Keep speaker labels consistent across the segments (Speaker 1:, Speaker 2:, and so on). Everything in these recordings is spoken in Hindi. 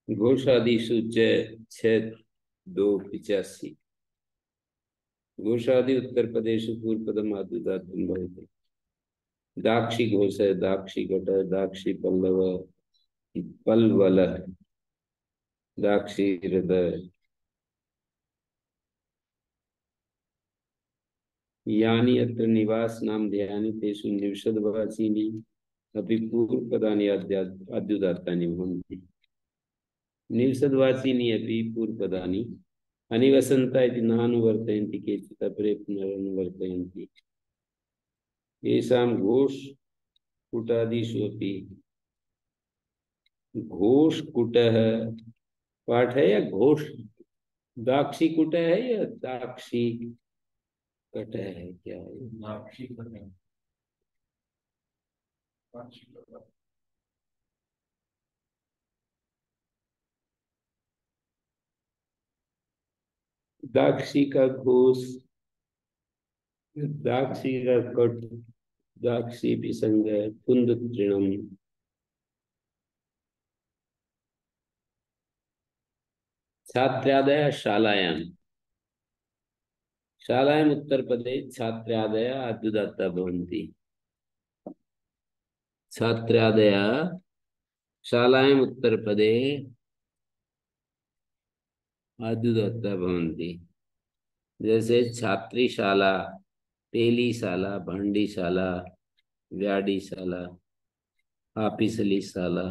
Speaker 1: घोषादिषु च 6285। घोषादि उत्तरपदेषु पूर्वपदम् आद्युदात्तं भवति। दाक्षी घोष, दाक्षी घट, दाक्षी पल्लव, पल्वल, दाक्षी हृदय। यानि अत्र निवास नाम ध्यानि तेषु निषद्वाचीनि अपि पूर्वपदानि आद्युदात्तानि भवन्ति। निषद्वाचीनि अपि पूर्वपदानि अनिवसन्ता इति नानुवर्तयन्ति, केचित् अपरे पुनरनुवर्तयन्ति। येषां घोष कुटादिषु अपि घोष कुटः पाठ है या घोष? दाक्षी कुट है या दाक्षी कट है, क्या है? दाक्षी कट है। दाक्षी का घोष, दाक्षी का कट, दाक्षी पिसंग, कुंद तृणम। छात्रादय शालायाम, शालायाम उत्तरपदे छात्रादय आद्युदात्ता भवन्ति। छात्रादय शालायाम उत्तरपदे आद्युदात्ता भवन्ति। जैसे छात्रीशाला, पेलीशाला, भंडीशाला, व्याडीशाला, आपिसलीशाला।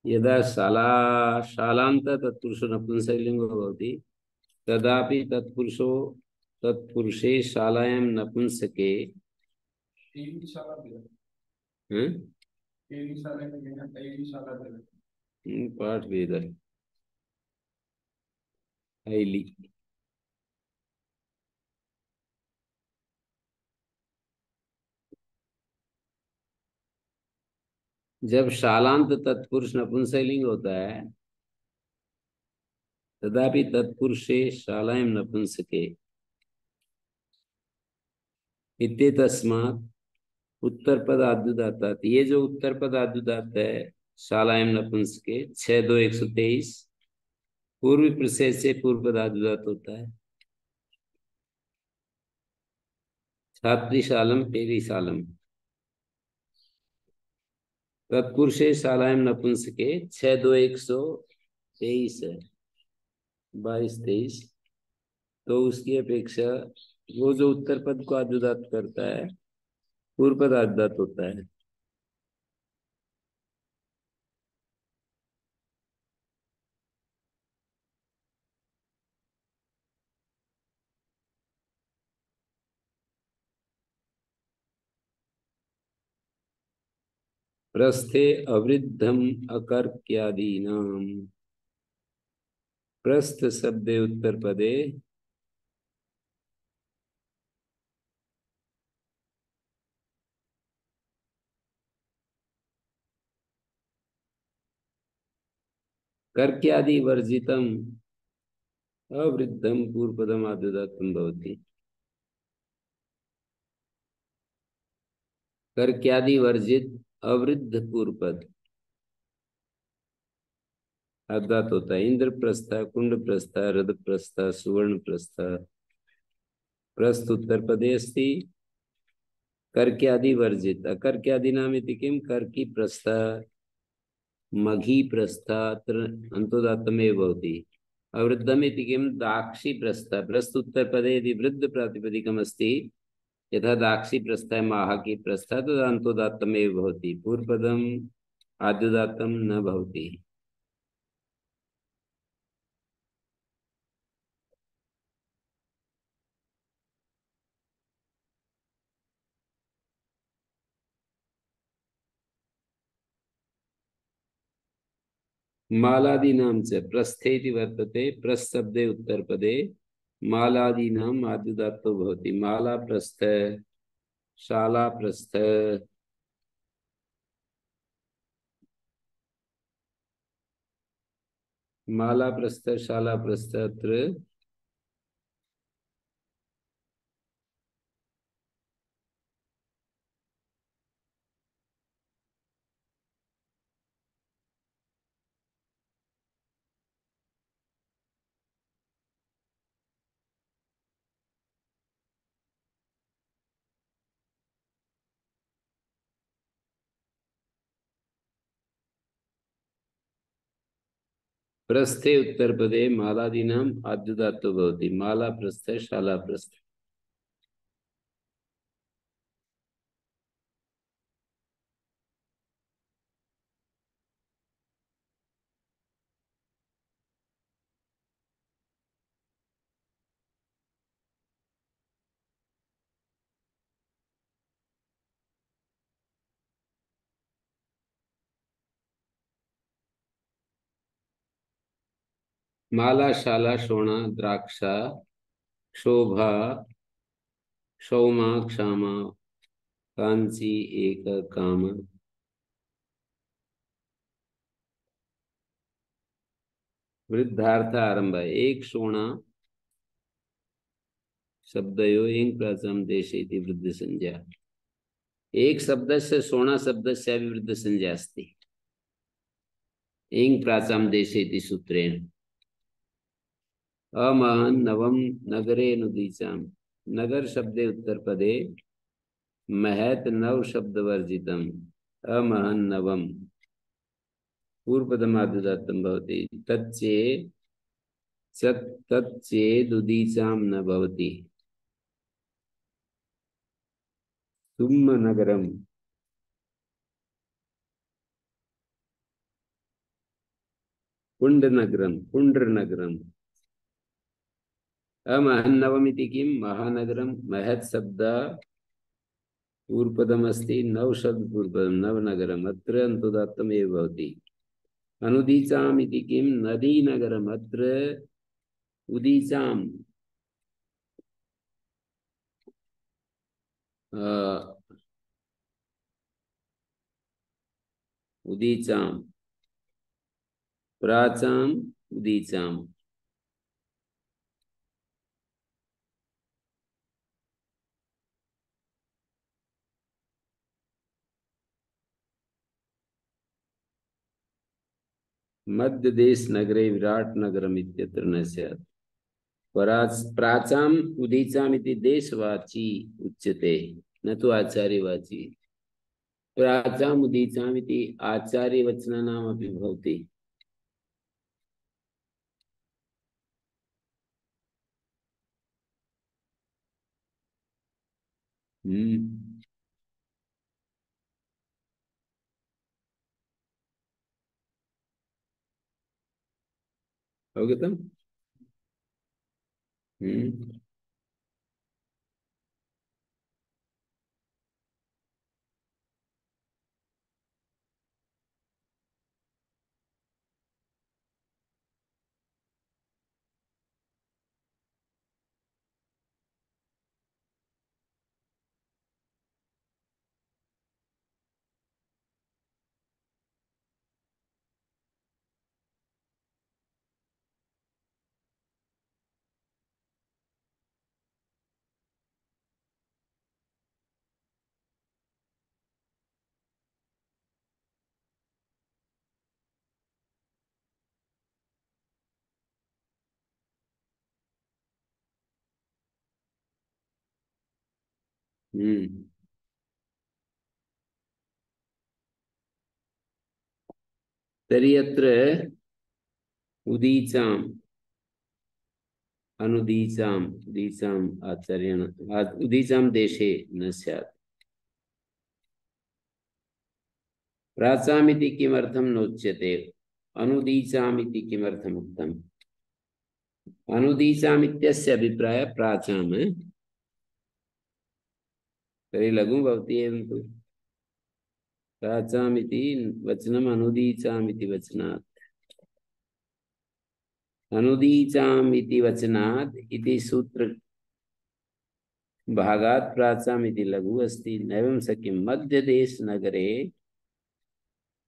Speaker 1: यदा शाला शालान्त तत्पुरुषो नपुंसकलिंगो भवति, तदापि तत्पुरुषो तत्पुरुषे शालायां नपुंसके पाठ भेद है। ऐली जब शालांत तत्पुरुष नपुंसकलिंग होता है, तदापि तत्पुरुषे शालायां नपुंसके इत्येतस्मात् उत्तर पद आद्युदात्ता। ये जो उत्तर पद आद्युदात्त है शालायां नपुंसके 6-2-123 पूर्व प्रत्यय से पूर्व पद आद्युदात्त होता है। छात्रीशालम, पेरीशालम। तत्पुरुषे शालायां नपुंसके 6-2-123 है, 22-23। तो उसकी अपेक्षा वो जो उत्तर पद को आद्युदात्त करता है पूर्व पद आद्युदात्त होता है। प्रस्थे अवृद्धम अकर्क्यादीनाम। प्रस्थ शब्दे उत्तर पदे कर्क्यादि वर्जितम अवृद्धम पूर्वपदम आद्युदात्तं भवति। कर्क्यादि वर्जित अवृद्ध पूर्वपद आद्युदात्त होता है। इंद्रप्रस्थ, कुंडप्रस्थ, रथप्रस्थ, सुवर्णप्रस्थ। प्रस्थ उत्तर पदे अस्ति। कर्क्यादि वर्जित अकर्क्यादि नाम इति किम? कर्की प्रस्थ, मघी प्रस्थ अत्र अन्तोदात्तमेव भवति। अवृद्धम इति किम? दाक्षी प्रस्थ। प्रस्थ उत्तर पदे यदि वृद्ध प्रातिपदिकम् अस्ति, यथा दाक्षी प्रस्थ माहकी प्रस्थ, तदा अन्तोदात्तमेव भवति, पूर्वपदम् आद्युदात्तं न भवति। मालादीनां च प्रस्थे इति वर्तते, प्रशब्दे उत्तरपदे मालादीनाम् आद्युदात्तो भवति। माला प्रस्थ, शाला प्रस्थ, माला प्रस्थ, शाला प्रस्थ। अत्र प्रस्थे उत्तरपदे मालादीनाम् आद्युदात्तो भवति। माला प्रस्थ, शाला प्रस्थ। माला, शाला, शोणा, द्राक्षा, शोभा, क्षौमा, क्षामा, कांची, एक, काम। वृद्धार्थ आरंभ। एक शोणा शब्दयो एङ् प्राचां देशे इति वृद्ध संज्ञा। एक शब्दस्य शोणा शब्दस्य वृद्ध संज्ञा अस्ति एङ् प्राचां देशे इति सूत्रेण। अमहन् नवम नगरे नुदीचां। नगर शब्दे उत्तरपदे महत् नव शब्द वर्जितम्। अमहन् नवम पूर्वपदमाद्युदात्तं भवति। तच्चेदुदीचां न भवति। तुम नगरम, कुंड नगरम, कुंड्र नगरम। अमहन्नवमिति किं? महानगरम। महत् शब्द पूर्वपदमस्ति, नव शब्द पूर्वपदम, नवनगरम। अत्र अनुदात्तम् एव भवति। अनुदीचाम् इति किं? नदीनगरम्। अत्र उदीचाम् उदीचाम्, प्राचाम्, उदीचाम्। मध्यदेश नगरे विराट नगरम् इत्यत्र न स्यात्। प्राचाम् उदीचाम् इति देशवाची उच्यते, न तु आचार्यवाची। प्राचाम् उदीचाम् इति आचार्यवचनानामपि भवति। अवगतम्? तर्हि अत्र उदीचाम्, अनुदीचाम्, उदीचाम् आचार्येण, उदीचां देशे न स्यात्। प्राचामिति किमर्थं नोच्यते? अनुदीचाम् इति किमर्थम् उक्तम्? अनुदीचाम् इत्यस्य अभिप्रायः प्राचाम्। तर्हि लघु भवति एवं तु। प्राचाम् इति वचनम् अनुदीचाम् इति वचनात्। अनुदीचाम इति वचनात् इति सूत्र भागात् प्राचाम इति लघु अस्ति। नैवं शक्यं मध्यदेश नगरे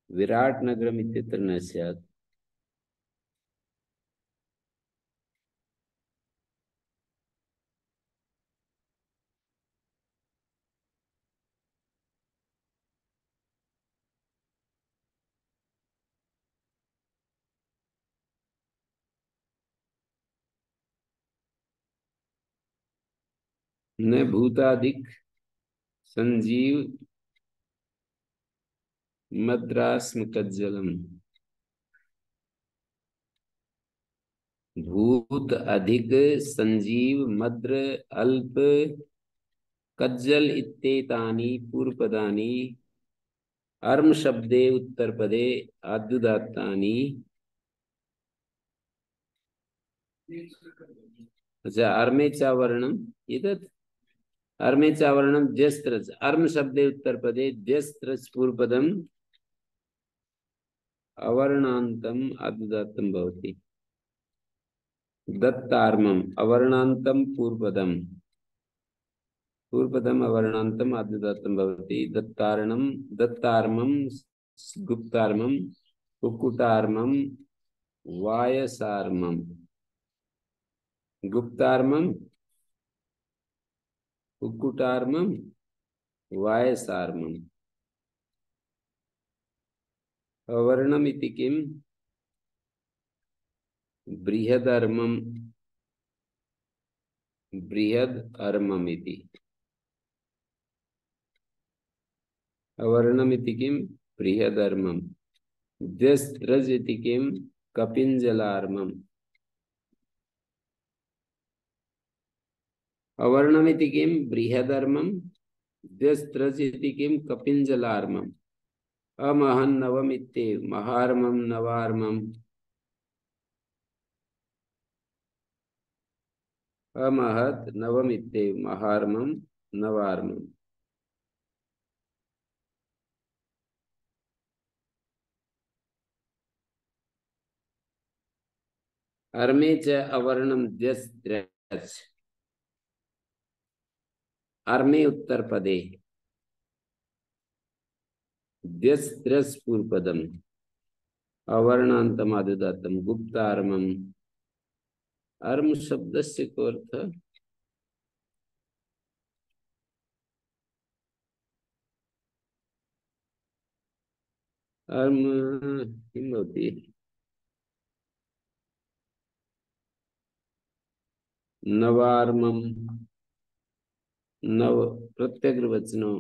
Speaker 1: विराट नगरम इत्यत्र न स्यात्। न भूतादिक संजीव मद्रास्म कज्जलम। भूत अधिक संजीव मद्र अल्प कज्जल इत्येतानि पूर्वपदानि अर्म शब्दे उत्तरपदे आद्युदात्तानि। अच्छा, अर्मे च वर्णम एतत् अर्मे च वर्णम द्यस्त्रच अर्म शब्दे उत्तरपदे द्यस्त्रच पूर्वपदम अवर्णान्तम आद्युदात्तं भवति। दत्तार्मम अवर्णान्तं पूर्वपदम पूर्वपदम अवर्णान्तम आद्युदात्तं भवति। दत्तार्णम दत्तार्मम गुप्तार्मम कुक्कुटार्मम वायसार्मम। गुप्तार्मम कुक्कुटार्मम वायसार्मम। अवर्णम इति किम? बृहदर्मम बृहद अर्मम इति। अवर्णम इति किम? बृहदर्मम। द्यस्त्रज इति किम? कपिंजलार्मम। अवर्णम इति किम? बृहदर्मम। द्यस्त्रज इति किम? कपिंजलार्मम। अमहन नवम इत्येव महार्मम नवार्मम। अमहत नवम इत्येव महार्मम नवार्मम। अर्मे च अवर्णम द्यस्त्रज। अर्मे उत्तर पदे द्यस्त्रज पूर्वपदम अवर्णान्तम आद्युदात्तं गुप्तार्मम। अर्म शब्दस्य को अर्थ? अर्म किं भवति? नवार्मम नव प्रत्यग्रवचनो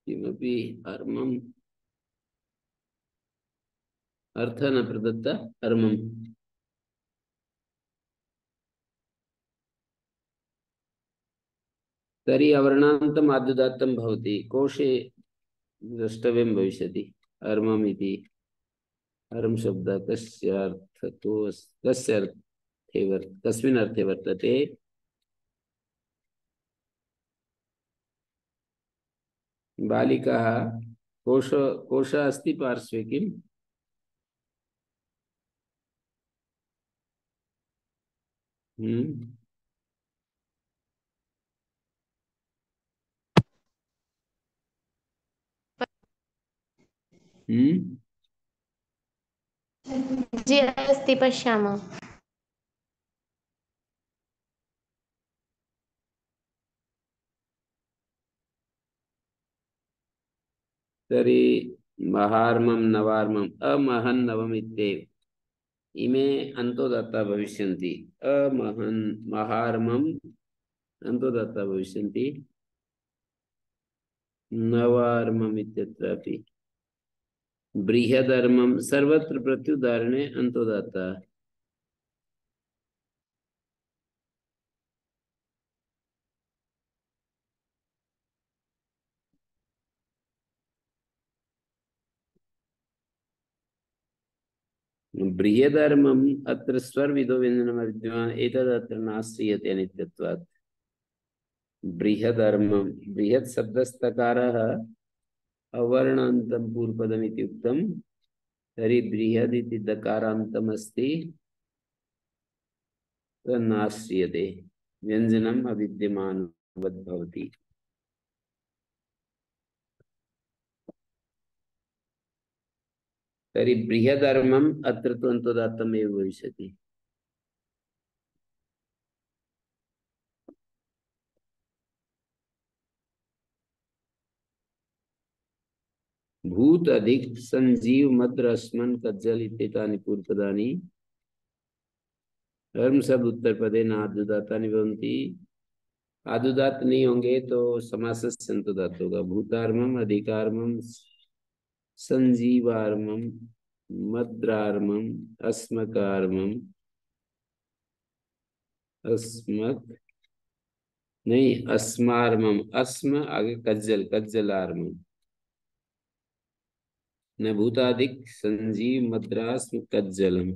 Speaker 1: किमपि अर्मम अर्थ न प्रदत्त। अर्मम तर्हि अवर्णान्तम् आद्युदात्तं भवति। कोशे द्रष्टव्यं भविष्यति। अर्मम इति अर्म शब्द कस्य अर्थतो कस्य अर्थे कस्मिन् अर्थे वर्तते? बालिका कोश कोश अस्ति पार्श्वे किम्?
Speaker 2: जी अस्ति, पश्यामः।
Speaker 1: तर्हि महार्मम नवार्मम अमहन नवम इत्येव इमे अन्तोदात्ता भविष्यन्ति। अमहन महार्मम अन्तोदात्ता भविष्यन्ति। नवार्मम इत्यत्रापि बृहदर्मम सर्वत्र प्रत्युदाहरणे अन्तोदात्ता। बृहदर्मम अत्र स्वर्विदो व्यञ्जनम विद्यमान एतदत्र नाश्रीयते अनित्यत्वात्। बृहदर्मम बृहत् शब्दस्तकारः अवर्णान्तं पूर्वपदमिति उक्तं तर्हि बृहदिति दकारान्तमस्ति तन्नाश्रियते व्यञ्जनम् अविद्यमानवद् भवति। तर्हि बृहदर्मम् अत्र तु अन्तोदात्तमेव भविष्यति। भूत अधिक संजीव मद्र अस्मन् कज्जल इत्येतानि पूर्वपदानि धर्म शब्द उत्तर पदे न आदुदातानि भवन्ति। आदुदात नहीं होंगे तो समासस्य अन्तोदात होगा। भूतार्मम अधिकारमम संजीवार्मम मद्रार्मम अस्मकारमम अस्मक नहीं अस्मार्मम अस्म आगे कज्जल कज्जलार्मम न भूतादिक संजीव मद्रास्म कज्जलम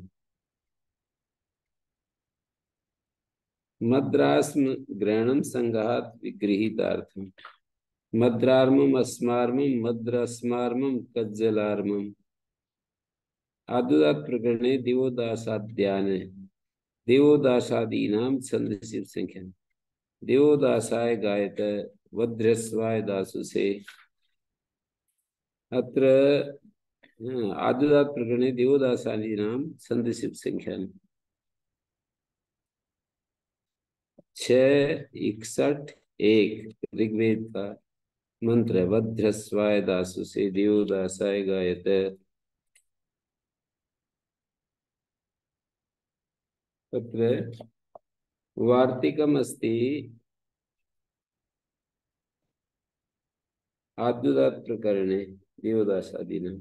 Speaker 1: मद्रास्म ग्रहणम संघात विगृहीतार्थम मद्रार्मम अस्मार्मम मद्रास्मार्मम कज्जलार्मम आदुदात प्रकरणे दिवोदासाद्यान देवोदासादीनां छन्दसि संख्या देवोदासाय गायत वज्रस्वाय दासु से अत्र आदुदात प्रकरणे देवोदासादीनां छन्दसि संख्या 661 ऋग्वेद का मंत्र वज्रस्वाय दासु से देवोदासाय गायत तत्र वार्तिकम् अस्ति आद्युदात प्रकरणे देवदासादीनां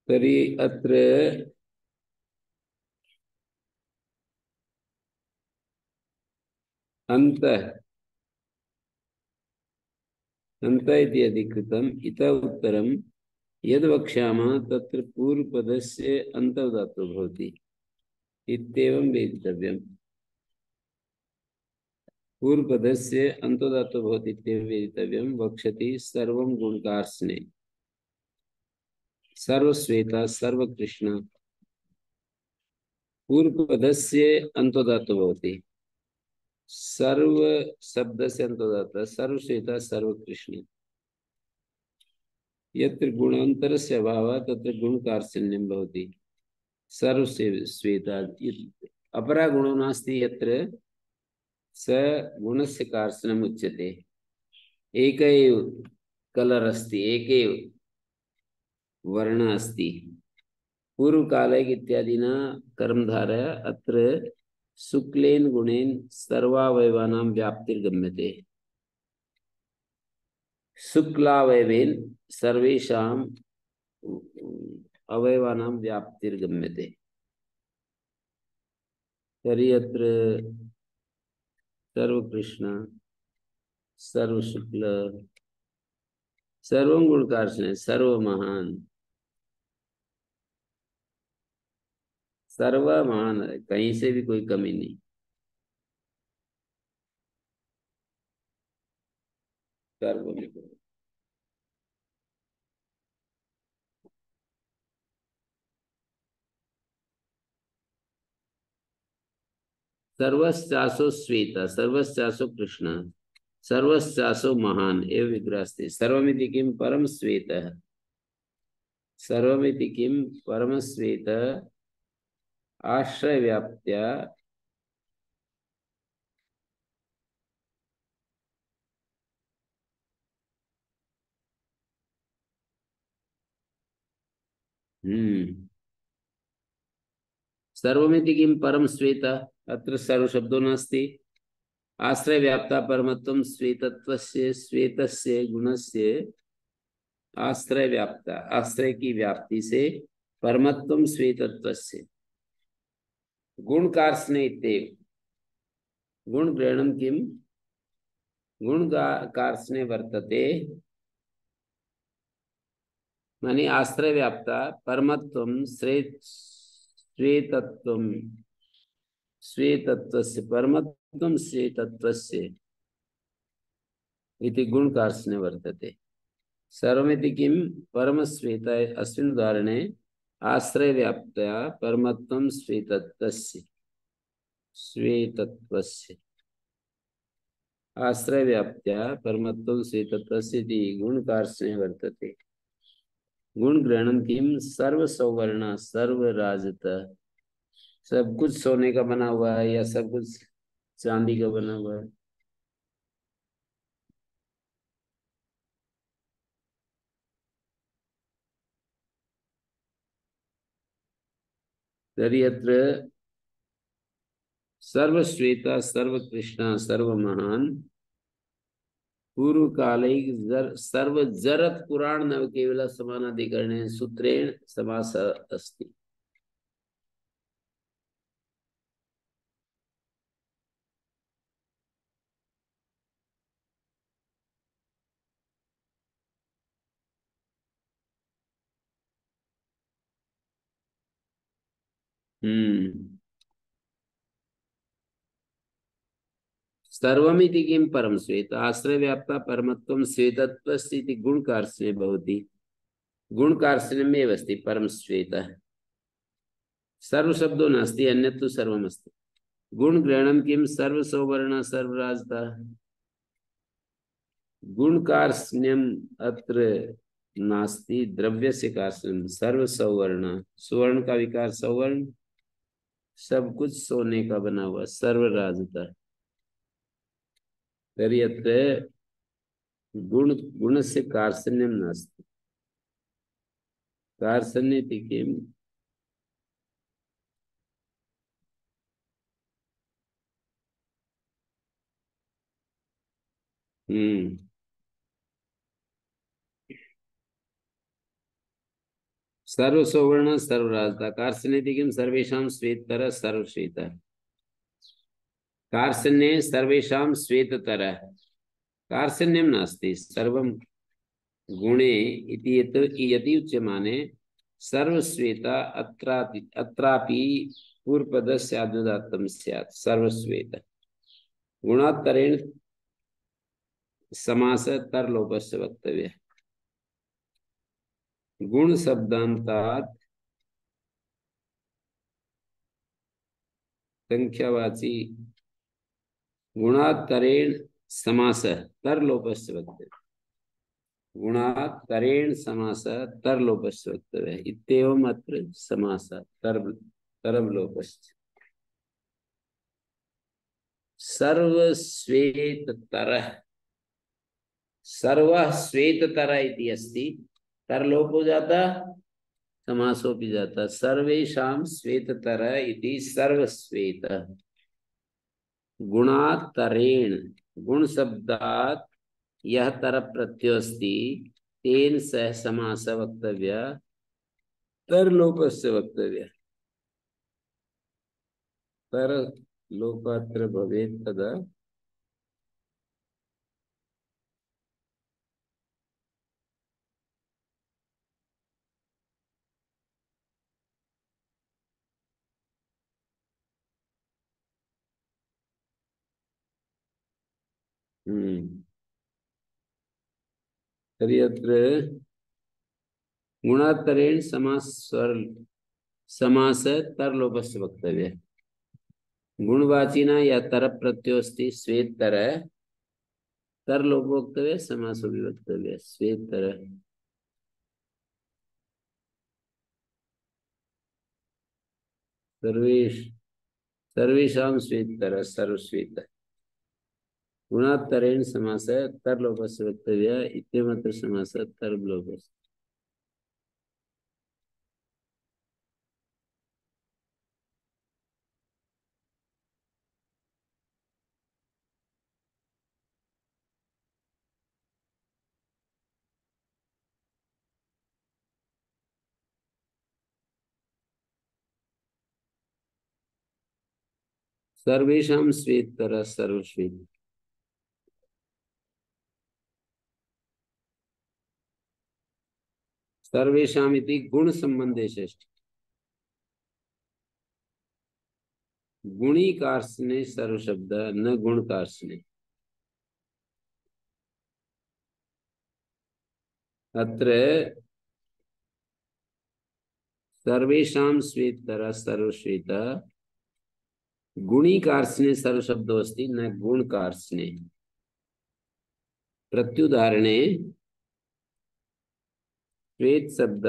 Speaker 1: तर्हि अत्र अन्तः इति अधिकृतम् इतः उत्तरं यद् वक्ष्यामः तत्र पूर्वपदस्य अन्तर्धातुः भवति इत्येवं वेदितव्यम्। पूर्वपदस्य अन्तर्धातुः भवति इत्येवं वेदितव्यं। वक्षति सर्वं गुणकार्ष्णे सर्वश्वेता सर्वकृष्ण पूर्वपदस्य अन्तर्धातुः भवति। सर्व शब्द से अन्तर्धातुः सर्वश्वेता सर्वकृष्ण यत्र गुणान्तरस्य अभावः तत्र गुणकार्ष्ण्यं भवति। सर्वश्वेता अपरा गुणो नास्ति यत्र स गुणस्य कार्ष्ण्यम् उच्यते। एक एव कलर अस्ति एक एव वर्ण अस्ति पूर्वकाले इत्यादिना कर्मधारय अत्र शुक्लेन गुणेन सर्वावयवानां व्याप्तिर्गम्यते। शुक्लावयवेन सर्वेषां अवयवानां व्याप्तिर्गम्यते। तर्हि अत्र सर्वकृष्ण सर्वशुक्ल सर्वं गुणकार्ष्ण्य सर्वमहान सर्वमहान कहीं से भी कोई कमी नहीं। सर्वश्चासो श्वेता सर्वश्चासो कृष्ण सर्वश्चासो महान एव विग्रहस्ते। सर्वमिति किं परम श्वेतः सर्वमिति किं परम श्वेतः आश्रय व्याप्त्या सर्वमिति किं परम श्वेतः अत्र सर्व शब्दो नास्ति। आश्रय व्याप्ता परमत्वं श्वेतत्वस्य श्वेतस्य गुणस्य आश्रय व्याप्ता आश्रय की व्याप्ति से परमत्वं श्वेतत्वस्य गुणकार्ष्णे इत्येव गुणग्रहणं किं गुणकार्ष्णे वर्तते माने आश्रय व्याप्ता परमत्वं श्वेतत्वं श्वेतत्वस्य परमत्वं श्वेतत्वस्य इति गुणकार्ष्णे वर्तते सर्वमिति किं परमश्वेत अस्मिन् उदाहरणे आश्रय व्याप्तया परमत्वं श्वेतत्वस्य आश्रय व्याप्त्या परमत्वं श्वेतत्वस्य इति गुणकार्ष्णे वर्तते गुणग्रहणं किं सर्वसौवर्ण सर्वराजत सब कुछ सोने का बना हुआ है या सब कुछ चांदी का बना हुआ है। तर्यत्र सर्वश्वेता सर्वकृष्णा सर्वमहान पूर्व काले सर्व जरत पुराण नव केवल समानाधिकरणे सूत्रेण समास अस्ति। सर्वमिति किं परम श्वेत आश्रय व्याप्ता परमत्वं श्वेतत्वस्य इति गुणकार्ष्णे भवति गुणकार्ष्ण्यमेव अस्ति परम श्वेत सर्वशब्दो नास्ति अन्यत् तु सर्वमस्ति गुणग्रहणं किं सर्वसौवर्ण सर्वराजता गुणकार्ष्ण्यम् अत्र नास्ति द्रव्यस्य कार्ष्ण्यं सर्वसौवर्ण सुवर्ण का विकार सौवर्ण सब कुछ सोने का बना हुआ सर्वराजता तर्हि अत्र गुणस्य कार्ष्ण्यं नास्ति कार्ष्ण्य इति किम् सर्वसौवर्ण सर्वराजता कार्ष्ण्य इति किं सर्वेषां श्वेततर सर्वश्वेत कार्ष्ण्ये सर्वेषां श्वेततर कार्ष्ण्यं नास्ति सर्वं गुणे इति यदि उच्यमाने सर्वश्वेता अत्रापि पूर्वपदस्य आद्युदात्तं स्यात् सर्वश्वेत गुणात्तरेण समास तरलोपस्य वक्तव्यः गुण शब्दांतात् संख्यावाची गुणात्तरेण समास तरलोपस्य वक्तव्यः गुणात्तरेण समास तरलोपस्य वक्तव्यः इत्येवम् अत्र समास तरलोपस्य सर्वश्वेततरः सर्व श्वेततर इति अस्ति तरलोप हो जाता समासो भी जाता सर्वेषां श्वेततर इति सर्वश्वेत गुणातरेण गुण शब्दात् यह तर प्रत्ययो अस्ति तेन सह समास वक्तव्य तरलोपस्य वक्तव्य तरलोपात्र भवेत् तदा तर्हि अत्र गुणातरेण समास तरलोपस्य वक्तव्य गुणवाचिना या तर प्रत्ययोस्ति श्वेत तर तरलोपो वक्तव्य समासो भी वक्तव्य श्वेत तर सर्वेषां श्वेत तर सर्वश्वेत गुणातरेण समास तरलोपस्य वक्तव्य इत्यमत्र समास तरलोपस्य सर्वेषां श्वेततर सर्वश्वेत। सर्वेषाम् इति गुणसम्बन्धे षष्ठी। गुणीकार्षणे सर्वशब्द न गुणकार्षणे। अत्र सर्वेषां श्वेततर सर्वश्वेत गुणीकार्षणे सर्वशब्दो अस्ति न गुणकार्षणे। प्रत्युदाहरणे श्वेत शब्द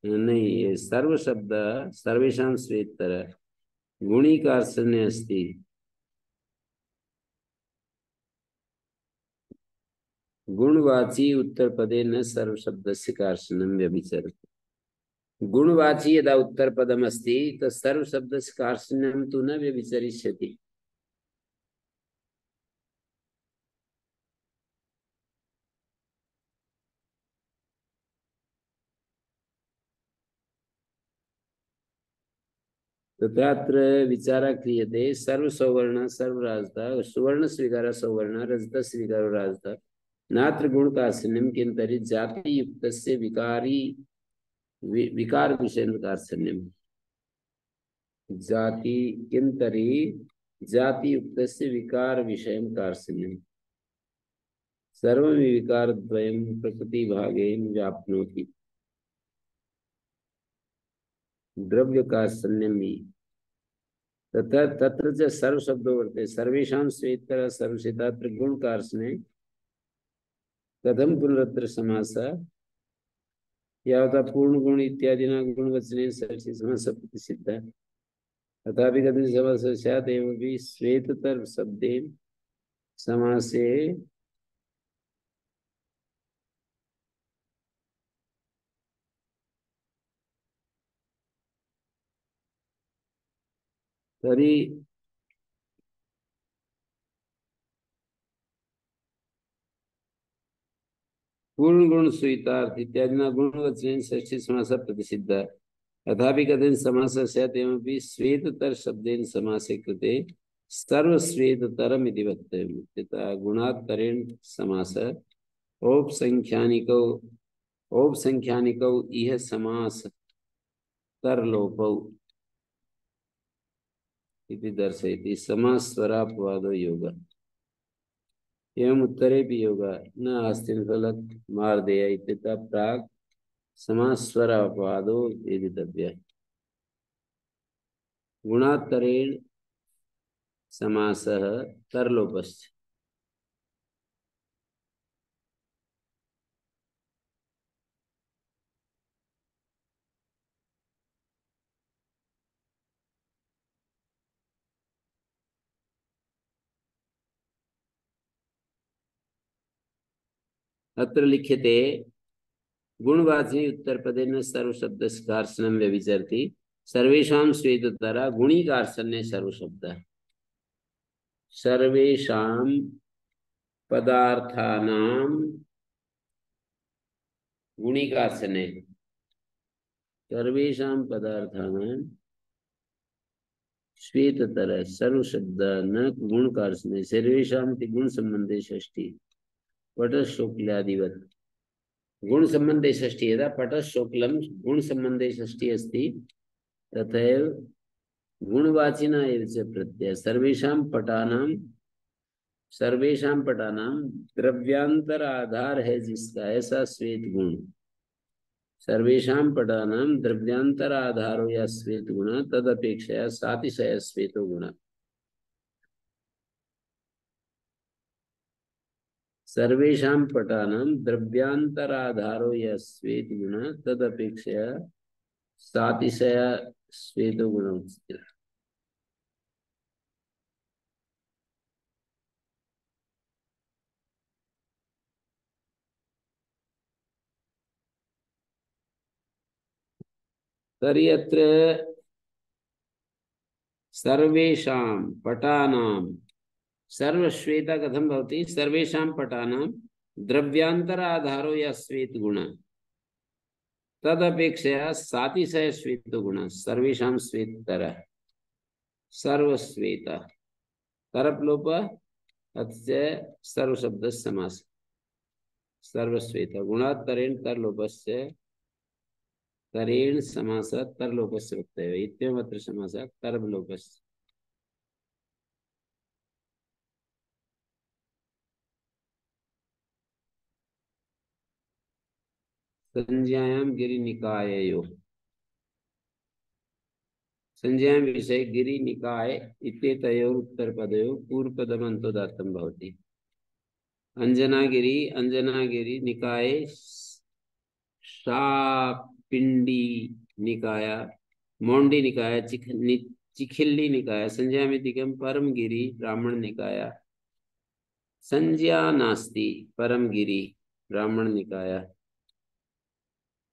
Speaker 1: नहीं, सर्व शब्द सर्वेषां श्वेततर गुणीकार्षणे अस्ति। गुणवाची उत्तरपदे न सर्वशब्दस्य कार्षणं व्यभिचरति। गुणवाची यदा उत्तरपदम् अस्ति तत् सर्वशब्दस्य कार्षणं तु न व्यभिचरिष्यति। तत्र विचारः क्रियते सर्वसौवर्ण सर्वराजतः सुवर्ण स्वीकार सौवर्ण रजत स्वीकारो राजतः नात्र गुणकार्षण्यं किन्तरि जातियुक्तस्य विकार विषयं कार्षण्यम्। जाति किन्तरि जातियुक्तस्य विकार विषयं कार्षण्यम्। सर्वं विकारद्वयं प्रकृतिभागेन व्याप्नोति। द्रव्य कार्षण्यम् तथा तत्र च सर्व शब्दो वर्तते। सर्वेषां श्वेततर सर्वश्वेतात्र गुण कार्षणे कथं पुनरत्र समासः यावता पूर्ण गुण इत्यादिना गुणवचने षष्ठी समासः प्रतिषिद्धः। तथापि कथं समासः स्यात् एवमपि श्वेततर शब्देन समासे तर्हि पूर्ण गुण स्वीतार्थ इत्यादिना गुणवचने षष्ठी समासः प्रतिषिद्धः। तथापि कथन समासः स्यात् एवमपि श्वेततर शब्देन समासे कृते सर्वश्वेततरम् इति वक्तव्यम्। तथा गुणात्तरेण समासः औपसंख्यानिकौ इह समास तरलोपौ इति दर्शयति। समासस्वरापवादो योगः। एवं उत्तरेऽपि योगः न आस्तिफलक मार्देय इत्यतः प्राक् समासस्वरापवादो वेदितव्यः। गुणात्तरेण समासः तरलोपश्च। अत्र लिख्यते गुणवाची उत्तरपदेन सर्वशब्दस्य कार्षणं व्यभिचरति। सर्वेषां श्वेततरा गुणीकार्षण्ये सर्वशब्दः। सर्वेषां पदार्थानां गुणीकार्षणे सर्वेषां पदार्थानां श्वेततर सर्वशब्द न गुणकार्षणे सर्वेषां गुण संबंधे षष्ठी पट शुक्लादिवत्। गुण संबंधे षष्ठी यदा पट शुक्लम गुण संबंधे षष्ठी अस्ति तथैव गुणवाचिना एव च प्रत्यय। सर्वेषां पटानां द्रव्यांतर आधार है जिसका ऐसा श्वेत गुण। सर्वेषां पटानां द्रव्यांतर आधारो या श्वेत गुण तदपेक्षया सातिशय श्वेतो गुण। सर्वेषां पटानां द्रव्यांतराधारो यः श्वेत गुण तदपेक्षया सातिशय श्वेतो गुण उच्यते। तर्हि अत्र सर्वेषां पटानां सर्वश्वेता कथं भवति? सर्वेषां पटानां द्रव्यांतराधारो यः श्वेत गुण तदपेक्षया सातिशय श्वेतो गुण सर्वेषां श्वेततर। सर्वश्वेता तरप लोप अस्य सर्व शब्द समास सर्वश्वेता गुणात् तरेण तर लोपस्य तरेण समास तर लोपस्य वक्तव्य इत्यमत्र समास तरप लोपस्य संज्ञायां गिरिनिकाययोः संज्ञायां विषये गिरिनिकाय इत्येतयोः उत्तरपदयोः पूर्वपदमन्तोदात्तं भवति। अंजनागिरी निकाय शापिंडी निकाय मोंडी निकाय चिखिल्ली निकाय संज्ञा में दिगम परमगिरी ब्राह्मण निकाय संज्ञा नास्ति परमगिरी ब्राह्मण निकाय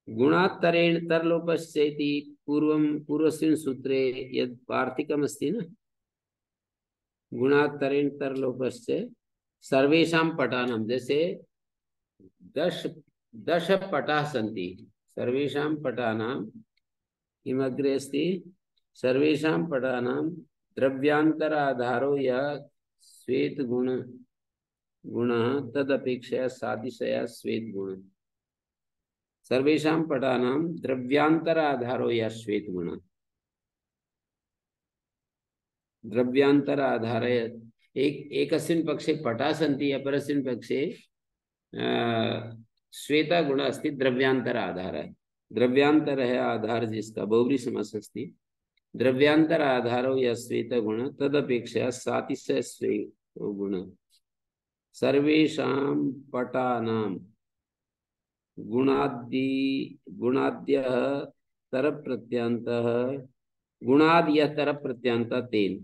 Speaker 1: गुणात्तरेण तरलोपस्येति पूर्वस्मिन् सूत्रे यद् वार्तिकम् अस्ति न गुणात्तरेण तरलोपस्य सर्वेषां पटानां जैसे दश पटाः सन्ति सर्वेषां पटानां किमग्रे अस्ति सर्वेषां पटानां द्रव्यान्तराधारो यः श्वेत गुणः तदपेक्षया सातिशया श्वेत गुणः सर्वेषां पटानां द्रव्यान्तराधारो यः श्वेत गुणः द्रव्यान्तराधार एकस्मिन् पक्षे पटा सन्ति अपरस्मिन् पक्षे श्वेता गुण अस्ति द्रव्यांतर आधार है द्रव्यांतर है आधार जिसका बहुब्री समास अस्ति द्रव्यांतर आधारो या श्वेत गुण तदपेक्षया सातिशय श्वेत गुण सर्वेषां पटानां गुणाद्यः तरप प्रत्ययान्तः गुणाद्यः तरप प्रत्ययान्तः तेन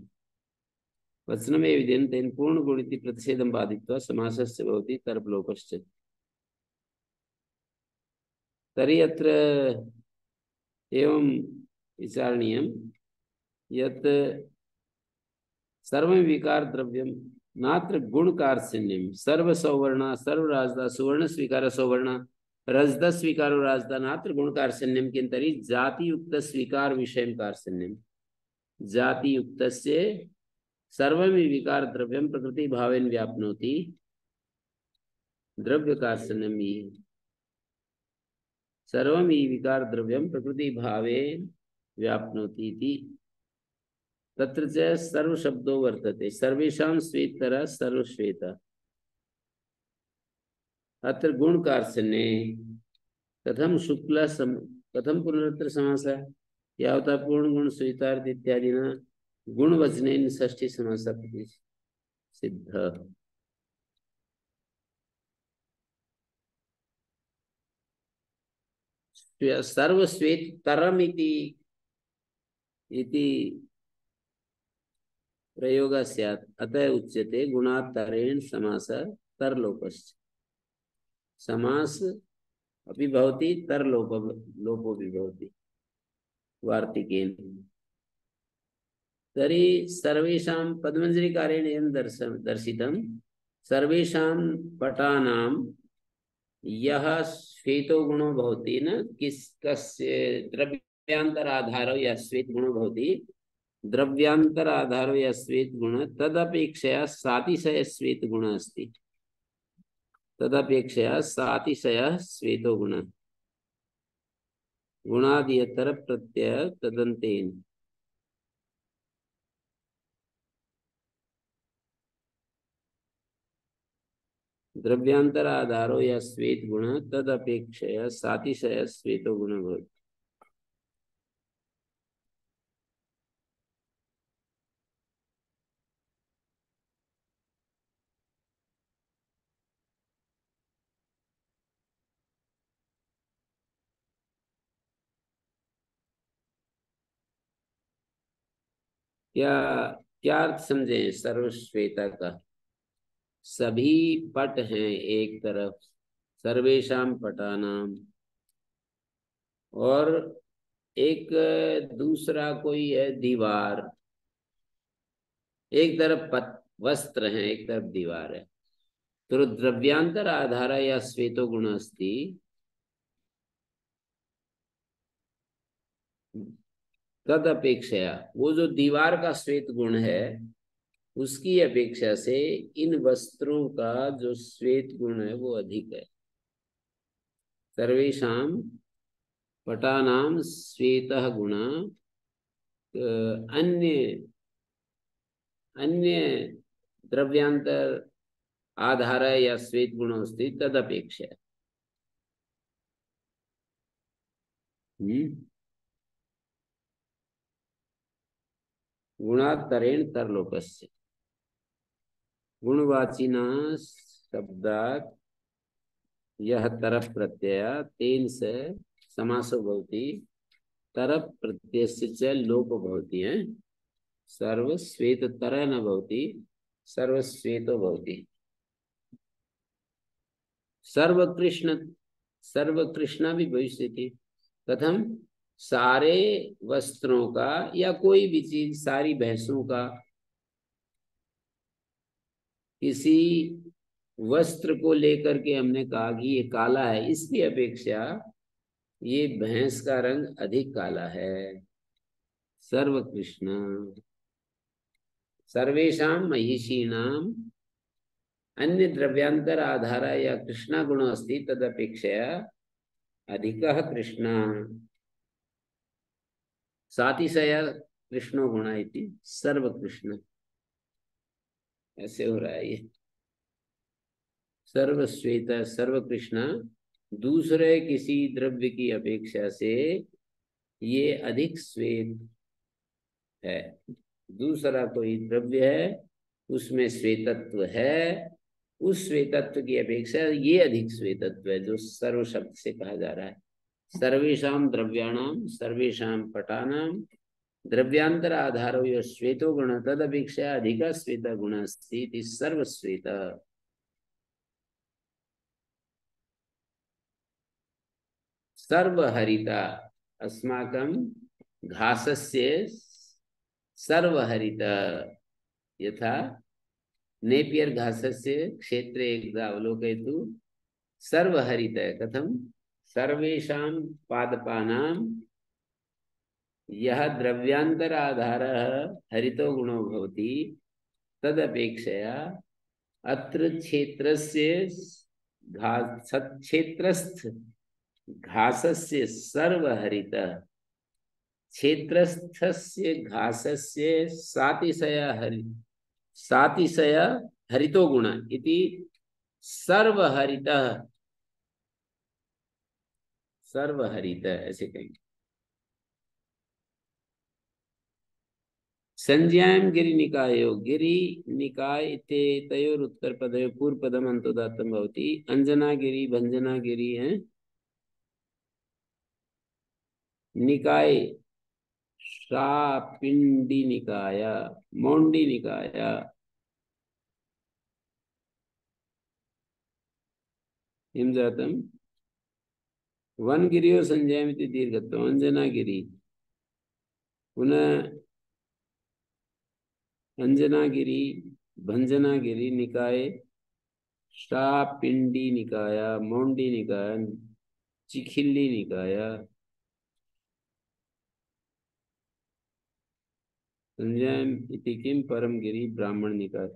Speaker 1: वचनमेव विधेन तेन पूर्ण गुणिति प्रतिषेधं बाधित्वा समासस्य भवति तरपलोपश्च तर्हि अत्र एवं विचारणीयं यत् सर्वं विकार द्रव्यं नात्र गुणकारशून्यं सर्वसौवर्ण सर्वराजदा सुवर्ण स्वीकार सौवर्ण रजद स्वीकार राजदा नात्र गुणकारशून्यं किं तर्हि जातियुक्त स्वीकार विषयं कारशून्यं जातियुक्तस्य सर्वं विकार द्रव्यं प्रकृति भावेन व्याप्नोति द्रव्य कारशून्यं सर्वं विकार द्रव्यं प्रकृति भावेन व्याप्नोति इति तत्र च सर्व शब्दो वर्तते सर्वेषां श्वेतरा सर्वश्वेत अत्र गुण कारशून्ये कथम शुक्ल कथम पुनरुत्तर समासः यावता पूर्ण गुण स्वीतार्थ इत्यादिना गुणवचनेन षष्ठी समासः सिद्ध सर्वश्वेत तरम इति प्रयोग स्यात् अतः उच्यते गुणात्तरेण समासः तरलोपश्च समास अपि भवति तरलोपो भी भवति वार्तिकेन तर्हि सर्वेषां पद्मञ्जरीकारेण एवं दर्शितं सर्वेषां पटानां यह श्वेतो गुणो भवति न कस्य द्रव्यांतर आधारो या श्वेत गुणो भवति द्रव्यांतर आधारो या श्वेत गुण तदपेक्षया सातिशय श्वेत गुण अस्ति तदपेक्षया सातिशय श्वेतो गुण गुणादियतर प्रत्यय तदन्तेन द्रव्यांतर आधारो या श्वेत गुण तदपेक्षया सातिशय श्वेतो गुण भवति क्या क्या अर्थ समझे सर्वश्वेता का सभी पट हैं एक तरफ सर्वेषां पटानाम और एक दूसरा कोई है दीवार एक तरफ वस्त्र है एक तरफ दीवार है तो द्रव्यांतर आधार या श्वेतो गुण अस्ति तद अपेक्षया, वो जो दीवार का श्वेत गुण है उसकी अपेक्षा से इन वस्त्रों का जो श्वेत गुण है वो अधिक है। सर्वेषां पटानां श्वेतः गुण अन्य अन्य द्रव्यांतर आधार या श्वेत गुण अस्ति तदपेक्षया। गुणातरेण तरलोकस्य गुणवाचिना शब्दात् यह तरप प्रत्यय तेन से समासो भवति तरप प्रत्ययस्य च लोपो भवति है। सर्वश्वेत तरह न भवति सर्वश्वेतो भवति। सर्वकृष्ण सर्वकृष्णा भी भविष्यति। कथम? सारे वस्त्रों का या कोई भी चीज, सारी भैंसों का, किसी वस्त्र को लेकर के हमने कहा कि ये काला है, इसकी अपेक्षा ये भैंस का रंग अधिक काला है। सर्वकृष्ण सर्वेषां महिषीणां अन्य द्रव्यांतर आधार या कृष्णा गुण अस्ति तदपेक्षया अधिकः कृष्णा सातिशय कृष्णो गुण इति सर्वकृष्ण। ऐसे हो रहा है ये। सर्वश्वेत सर्वकृष्ण दूसरे किसी द्रव्य की अपेक्षा से ये अधिक श्वेत है। दूसरा कोई द्रव्य है उसमें श्वेतत्व है, उस श्वेतत्व की अपेक्षा ये अधिक श्वेतत्व है, जो सर्व शब्द से कहा जा रहा है। सर्वेषां द्रव्याणाम सर्वेषां पटानाम द्रव्यांतर आधारो यो श्वेतो गुण तदपेक्षा अधिक श्वेत गुण अस्ति इति सर्वश्वेत। सर्वहरिता अस्माकं घासस्य सर्वहरित यथा नेपियर घासस्य क्षेत्रे एकदा अवलोकयतु सर्वहरित। कथम? सर्वेषां पादपानां यह द्रव्यांतर आधार हरितो गुणो भवति तदपेक्षया अत्र क्षेत्रस्य क्षेत्रस्थ घासस्य सर्वहरित क्षेत्रस्थस्य घासस्य सातिशय हरितो गुण इति सर्वहरित सर्वहरित ऐसे कहेंगे। संज्ञायां गिरि निकायो गिरि निकाय इति तयोर उत्तर पदयो पूर्व पदम अंतोदात्तम भवति। अंजना गिरि भंजना गिरि है। निकाय शापिंडी निकाय मोंडी निकाय हिमजातम वनगिरियो संजयमिति दीर्घत्वम् अंजनागिरि पुनः अंजनागिरि भंजनागिरि निकाय शापिंडी निकाय मोंडी निकाय चिखिल्ली निकाय संजयम इति किम परम गिरि ब्राह्मण निकाय।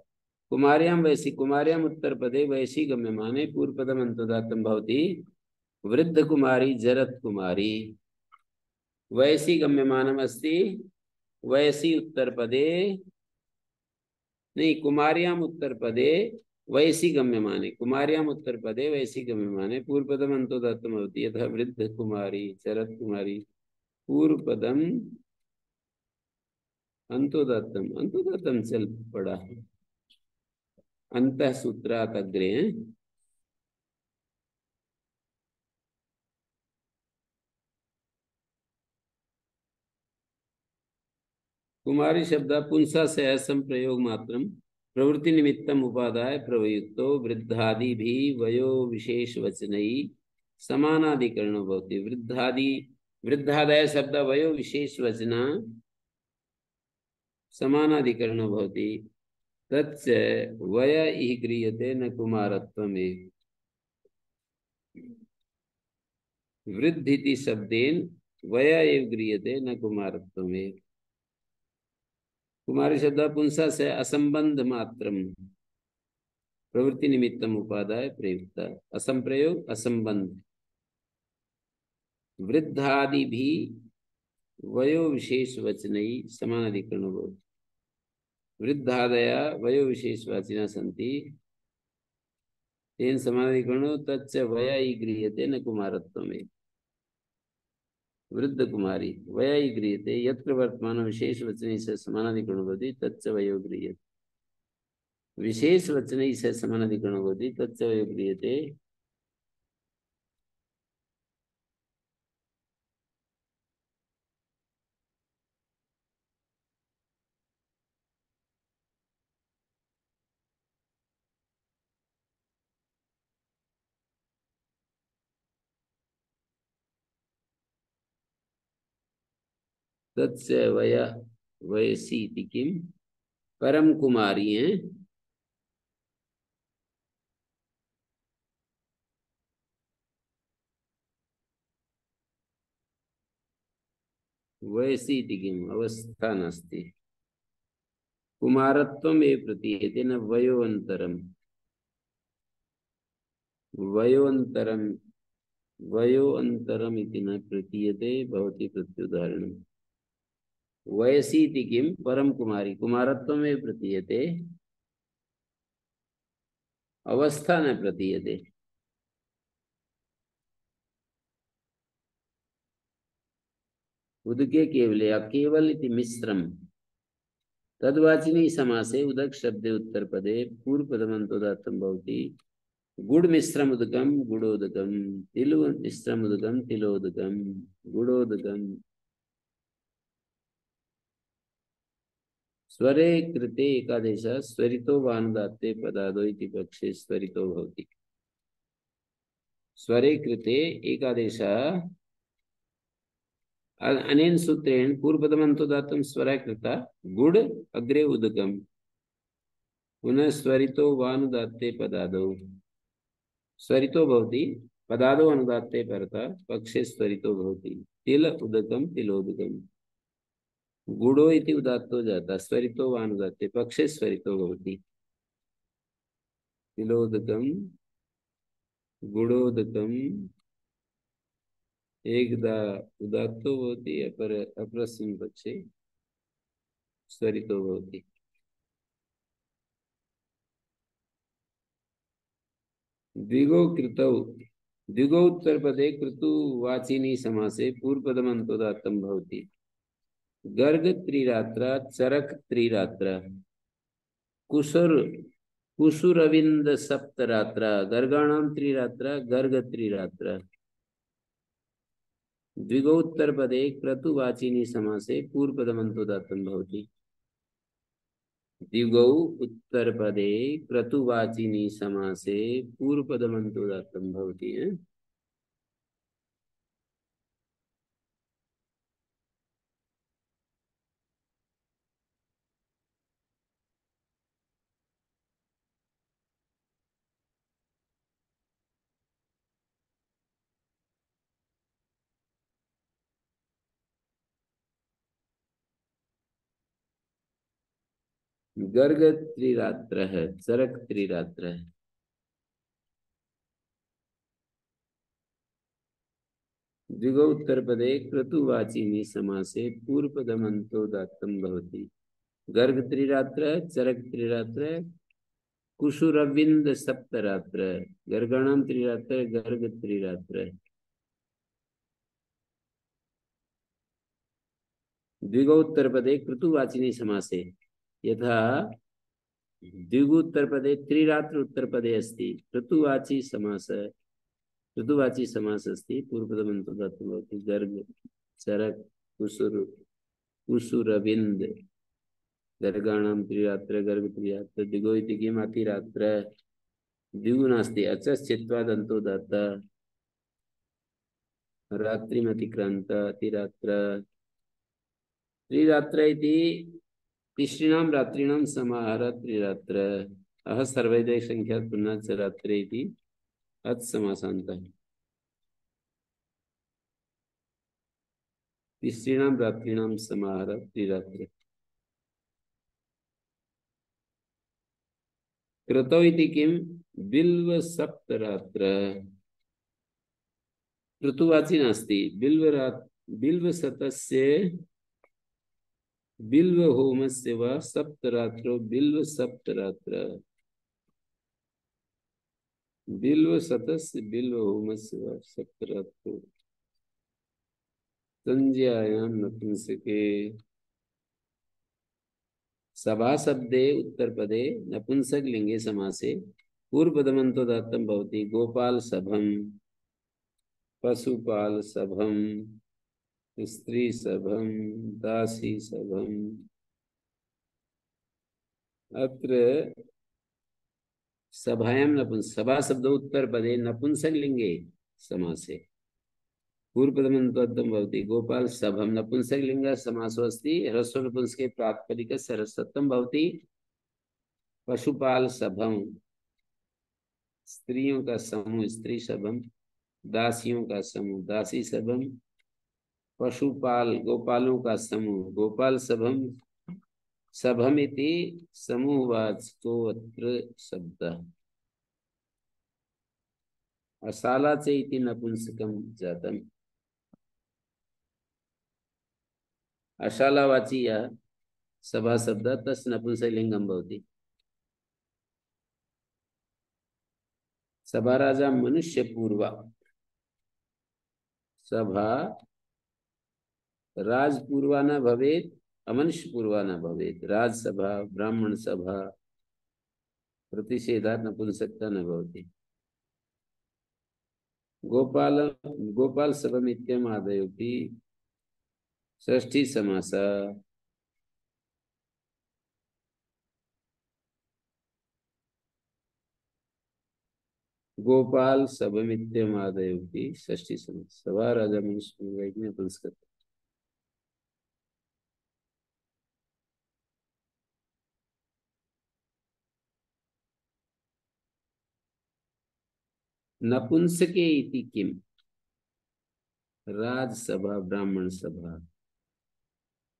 Speaker 1: कुमार्यां वैसी कुमार्यां उत्तर पदे वैसी गम्यमाने पूर्व पदम अंतोदात्तम भवति वृद्ध कुमारी जरत कुमारी वैसी गम्यमानम अस्ति वैसी उत्तर पदे नहीं कुमार्यां उत्तर पदे वैसी गम्यमाने कुमार्यां उत्तर पदे वैसी गम्यमाने पूर्व पदम अंतोदात्तम भवति यथा वृद्ध कुमारी जरत कुमारी पूर्व पदम अंतोदात्तम अंतोदात्तम चल पड़ा अंतः सूत्रात् अग्रे। कुमारी शब्द पुंसा से असम प्रयोग मात्रम प्रवृत्ति निमित्तम उपादाय प्रवयुक्तो वृद्धादि भी वयो विशेष वचनई समानाधिकरण भवति। वृद्धादि वृद्धादय शब्द वयो विशेष वचना समानाधिकरण भवति तच्च वय इह क्रियते न कुमारत्वमेव। वृद्धिति शब्देन वया एव गृह्यते न कुमारत्वमेव। कुमारी शब्द पुंसा से असंबंध मात्रम प्रवृत्ति निमित्तम उपादाय प्रयुक्त। असंप्रयोग असंबंध। वृद्धादि भी वयो विशेष वचनई समानाधिकरणो भवति। वृद्धादया वयो विशेषवाचिनः सन्ति तेन समानाधिकरणो तच्च वयायि गृह्यते न कुमारत्वमेव। वृद्ध कुमारी वयायि गृह्यते यत्र वर्तमान विशेष वचनैः सह समानाधिकरणो भवति तच्च वयो गृह्यते। विशेष वचनैः सह समानाधिकरणो भवति तच्च वयो गृह्यते। तत्स वया वयसी इति किम परम कुमारी हैं। वयसी इति किम अवस्था नास्ति। कुमारत्वम् एव प्रतीयते न वयोअन्तरम्। वयोअन्तरम् वयोअन्तरम् इति न प्रतीयते भवति प्रत्युदाहरणम्। वयसी इति किम परम कुमारी कुमारत्वम् एव प्रतीयते अवस्था न प्रतीयते। उदके केवले अकेवल इति मिश्रम तद्वाचिनी समासे उदक शब्दे उत्तर पदे पूर्व पदमन्तोदात्तं भवति। गुड़ मिश्रम उदकम गुड़ोदकम तिलु मिश्रम उदकम तिलोदकम गुड़ोदकम। स्वरे कृते एकादेश स्वरितो वानुदात्ते पदादो इति पक्षे स्वरितो भवति। स्वरे कृते एकादेश अनेन सूत्रेण पूर्वपदमन्तोदात्तं स्वरा कृता गुड़ अग्रे उदकम पुनः स्वरितो वानुदात्ते पदादो स्वरितो भवति पदादो अनुदात्ते परतः पक्षे स्वरितो भवति। तिल उदकम तिलोदकम गुड़ो इति उदात्तो जाता स्वरितो वानुदात्ते पक्षे स्वरितो भवति। तिलोदकम गुड़ोदकम एकदा उदात्तो भवति अपरस्मिन् पक्षे स्वरितो भवति। द्विगौ कृतौ द्विगौ उत्तरपदे कृतुवाचिनी समासे पूर्वपदमन्तोदात्तं भवति। गर्ग त्रिरात्र चरक त्रिरात्र कुशुर कुशुरविंद सप्तरात्र गर्गाणां त्रिरात्र गर्ग त्रिरात्र। द्विगौ उत्तरपदे क्रतुवाचिनी समासे पूर्वपदमन्तोदात्तं भवति। द्विगौ उत्तरपदे क्रतुवाचिनी समासे पूर्वपदमन्तोदात्तं भवति। गर्ग त्रिरात्र है चरक त्रिरात्र है। द्विगौ उत्तरपदे क्रतुवाचिनी समासे पूर्वपदमन्तोदात्तं भवति। गर्ग त्रिरात्र चरक त्रिरात्र कुशुरविंद सप्तरात्र गर्गाणां त्रिरात्र गर्ग त्रिरात्र। द्विगौ उत्तरपदे क्रतुवाचिनी समासे यथा द्विगु उत्तरपदे त्रिरात्र उत्तरपदे अस्ति क्रतुवाची समास ऋतुवाची समास अस्ति पूर्वपदमन्तोदात्तं भवति। गर्ग चरक कुसुर कुसुरविंद गर्गाणां त्रिरात्र गर्ग त्रिरात्र। द्विगो इति किम् अतिरात्र द्विगु नास्ति अचश्चित्वादन्तोदात्त रात्रिमतिक्रान्त अतिरात्र। त्रिरात्र इति तिसृणां रात्रिणां समाहार त्रिरात्र। अह सर्वैदेश संख्यात् पुनः च रात्रे इति अत् समासान्तः। तिसृणां रात्रीणां समाहार त्रिरात्र। कृतौ इति किं बिल्व सप्तरात्र ऋतुवाची नास्ति बिल्वशतस्य बिल्वहोमस्य वा सप्तरात्रो बिल्वसप्तरात्र बिल्वशतस्य बिल्वहोमस्य वा सप्तरात्रो संज्ञायां नपुंसके सभा शब्दे उत्तरपदे नपुंसकलिंगे समासे पूर्वपदमन्तोदात्तं भवति गोपाल सभम पशुपाल सभम स्त्री सभम दासी सभम। अत्र सभायां सभा शब्द उत्तर पदे नपुंसकलिंगे समासे पूर्वपदमन्तोदात्तं भवति गोपाल सभम नपुंसकलिंग समासो अस्ति ह्रस्व नपुंसके प्रातिपदिकस्य ह्रस्वत्वं भवति। पशुपाल सभम स्त्रियों का समूह स्त्री सभम दासियों का समूह दासी सभम पशुपाल गोपालों का समूह गोपाल सभम सभमिति समूहवाचको अत्र शब्दः अशालाचे इति नपुंसकं जातम्। अशालावाची यः सभा शब्दः तस्य नपुंसकलिङ्गं भवति। सभा राजा मनुष्य पूर्वा सभा राजपूर्वा न भवेत् अमनुष्य पूर्वा न भवेत्। राजसभा ब्राह्मण सभा प्रतिषेधात् नपुंसकता न भवति। गोपाल गोपाल सभमित्ययम् आदयोऽपि षष्ठी समासः गोपाल सभमित्ययम् आदयोऽपि षष्ठी समासः सभा राजा मनुष्य पूर्वा इति नपुंसकता। नपुंसके इति किम राजसभा ब्राह्मण सभा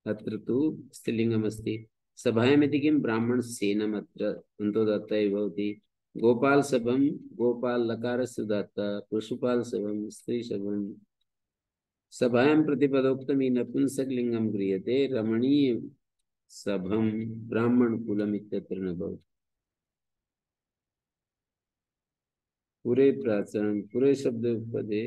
Speaker 1: अत्र तु स्त्रीलिंगम् अस्ति। सभायाम् इति किं ब्राह्मण सेनम् अत्र अन्तोदात्तः भवति। गोपाल सभम गोपाल लकारस्य उदात्तः पशुपाल सभम स्त्री सभम सभायां प्रतिपदोक्तम् नपुंसकलिंगं क्रियते रमणीय सभम ब्राह्मण कुलम् इत्यत्र न भवति। पुरे प्राचीन पुरे शब्द पदे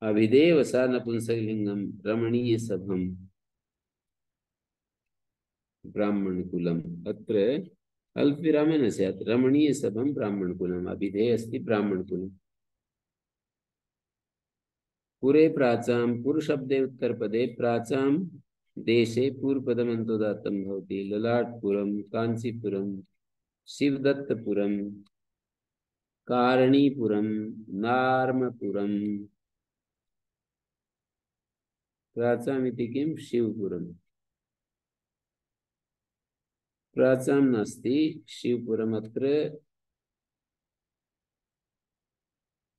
Speaker 1: अभिधेय सा नपुंसकलिंगम रमणीय सभम ब्राह्मण कुलम अत्र अल्प विरामेण स्यात् रमणीय सभम ब्राह्मण कुलम अभिधेय अस्ति ब्राह्मण कुलम। पुरे प्राचां पुरुषब्दे उत्तरपदे प्राचां देशे पूर्वपदमन्तोदात्तं भवति। ललाटपुरम कांचीपुरम शिवदत्तपुरम कारणीपुरम नार्मपुरम प्राचाम् इति किं शिवपुरम प्राचां नास्ति शिवपुरम अत्र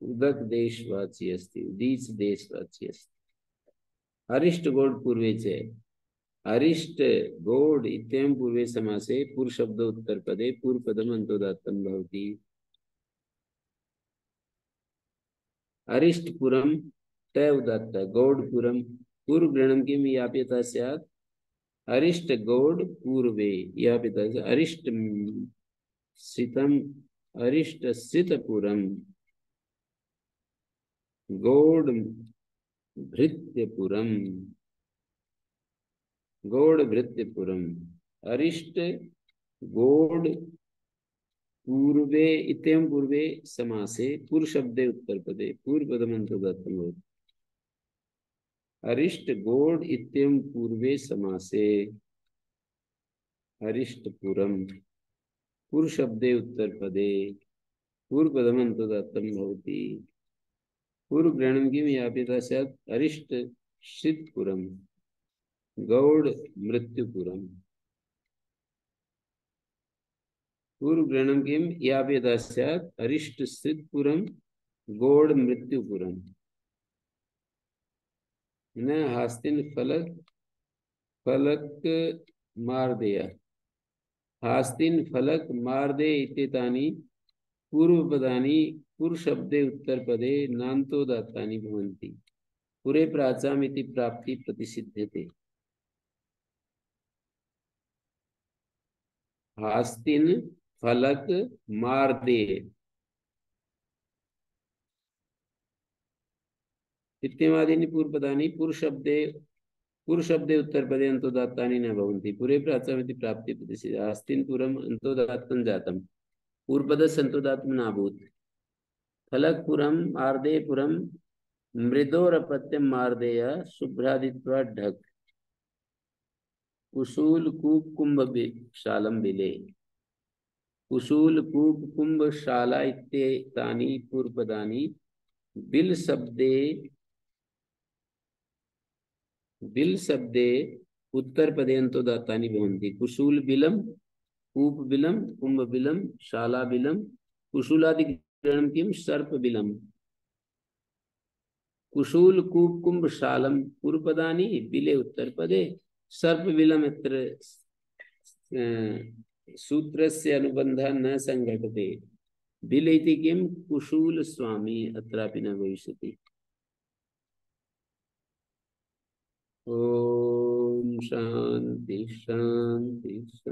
Speaker 1: उदक देशवाची अस्ति उदीच देशवाची अस्ति। अरिष्ट गोड पूर्वे च अरिष्ट गोड इत्ययं पूर्वे समासे पुरुषशब्द उत्तरपदे पूर्वपदम् अन्तोदात्तं भवति। अरिष्टपुरम त उदात्त गौडपुरम पूर्वगृहणं किं याप्यता स्यात् अरिष्ट गौड पूर्वे याप्यता अरिष्ट सितम अरिष्ट सितपुरम गौड भृत्यपुरम गौड़ भृत्यपुरम अरिष्ट गौड़ पूर्वे इत्यं पूर्वे समासे पुरुषशब्दे उत्तरपदे पूर्वपदमन्तोदात्तं भवति। अरिष्ट गौड़ इत्यं पूर्वे समासे अरिष्टपुरम पुरुषशब्दे उत्तरपदे पूर्वपदमन्तोदात्तं भवति। पूर्वग्रहणं किं याप्यता स्यात् अरिष्ट श्रितपुरम गौड़ मृत्युपुरम पूर्वग्रहणं किं याभ्यदा स्यात् अरिष्टस्थितपुरं गौडमृत्युपुरम् न हास्तिन फलक फलक मार्देय हास्तिन फलक मार्दे इत्येतानि पूर्वपदानि पुरुषब्दे उत्तरपदे नान्तोदात्तानि भवन्ति पुरे प्राचाम् इति प्राप्ति प्रतिसिध्यते हास्तिन फलक मार्दे इत्येतानि पूर्वपदानि पुरुषब्दे उत्तरपदे अन्तोदात्तानि न भवन्ति पुरे प्राचाम् इति प्राप्ति प्रतिसिद्धते हास्तिन पुरम् अन्तोदात्तं जातम् पूर्वपदस्य अन्तोदात्तं नाभूत् फलकपुरम मार्देयपुरम मृदोरपत्यम मार्देय शुभ्रादित्वा ढक कुशूल कूप कुंभ शालम बिले कुशूल कूप कुंभ शाला इत्येतानि पूर्वपदानि बिल शब्दे उत्तरपदे अन्तोदात्तानि भवन्ति कुशूल बिलम कूप बिलम कुंभ बिलम शाला बिलम कुशूलादिग्रहणं किं सर्प बिलम कुशूल कूप कुंभ शालम पूर्वपदानि बिले उत्तरपदे सर्प बिलम इत्र सूत्रस्य अनुबन्धः न संघटते बिल इति किं कुशूल स्वामी अत्रापि न भविष्यति ओम शांति शांति शांति।